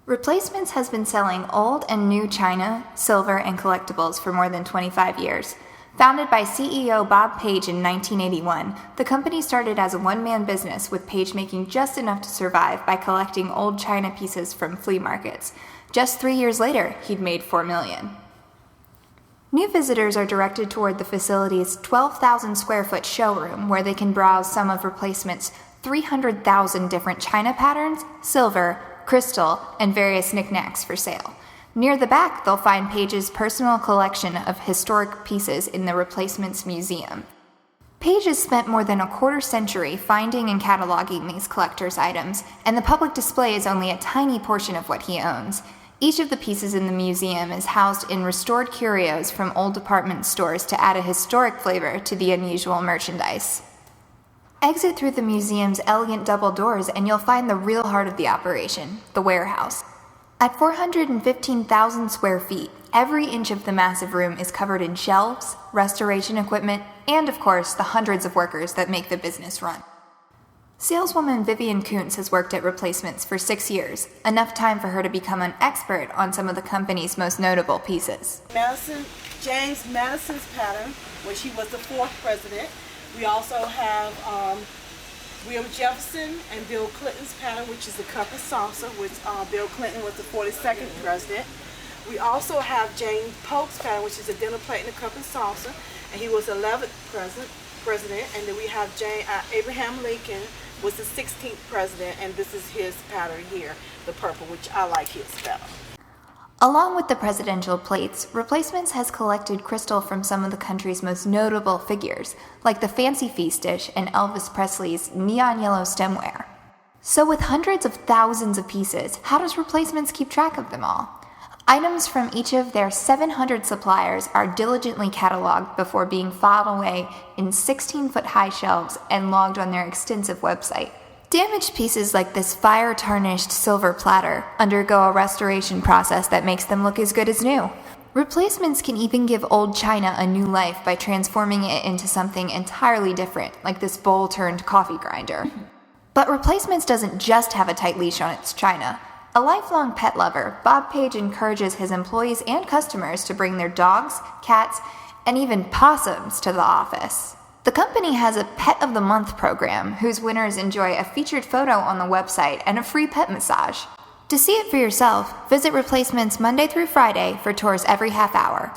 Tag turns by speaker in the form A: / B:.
A: Replacements has been selling old and new china, silver, and collectibles for more than 25 years. Founded by CEO Bob Page in 1981, the company started as a one-man business with Page making just enough to survive by collecting old china pieces from flea markets. Just 3 years later, he'd made $4 million. New visitors are directed toward the facility's 12,000 square foot showroom where they can browse some of Replacements' 300,000 different china patterns, silver, crystal, and various knickknacks for sale. Near the back, they'll find Page's personal collection of historic pieces in the Replacements Museum. Page has spent more than a quarter century finding and cataloging these collector's items, and the public display is only a tiny portion of what he owns. Each of the pieces in the museum is housed in restored curios from old department stores to add a historic flavor to the unusual merchandise. Exit through the museum's elegant double doors and you'll find the real heart of the operation, the warehouse. At 415,000 square feet, every inch of the massive room is covered in shelves, restoration equipment, and of course, the hundreds of workers that make the business run. Saleswoman Vivian Kuntz has worked at Replacements for 6 years, enough time for her to become an expert on some of the company's most notable pieces.
B: James Madison's pattern, when she was the 4th president. We also have William Jefferson and Bill Clinton's pattern, which is the cup and saucer, which Bill Clinton was the 42nd president. We also have James Polk's pattern, which is a dinner plate and a cup and saucer, and he was the 11th president. And then we have Abraham Lincoln was the 16th president, and this is his pattern here, the purple, which I like his better.
A: Along with the presidential plates, Replacements has collected crystal from some of the country's most notable figures, like the Fancy Feast dish and Elvis Presley's neon yellow stemware. So with hundreds of thousands of pieces, how does Replacements keep track of them all? Items from each of their 700 suppliers are diligently cataloged before being filed away in 16-foot-high shelves and logged on their extensive website. Damaged pieces like this fire-tarnished silver platter undergo a restoration process that makes them look as good as new. Replacements can even give old china a new life by transforming it into something entirely different, like this bowl-turned coffee grinder. But Replacements doesn't just have a tight leash on its china. A lifelong pet lover, Bob Page encourages his employees and customers to bring their dogs, cats, and even possums to the office. The company has a Pet of the Month program, whose winners enjoy a featured photo on the website and a free pet massage. To see it for yourself, visit Replacements Monday through Friday for tours every half hour.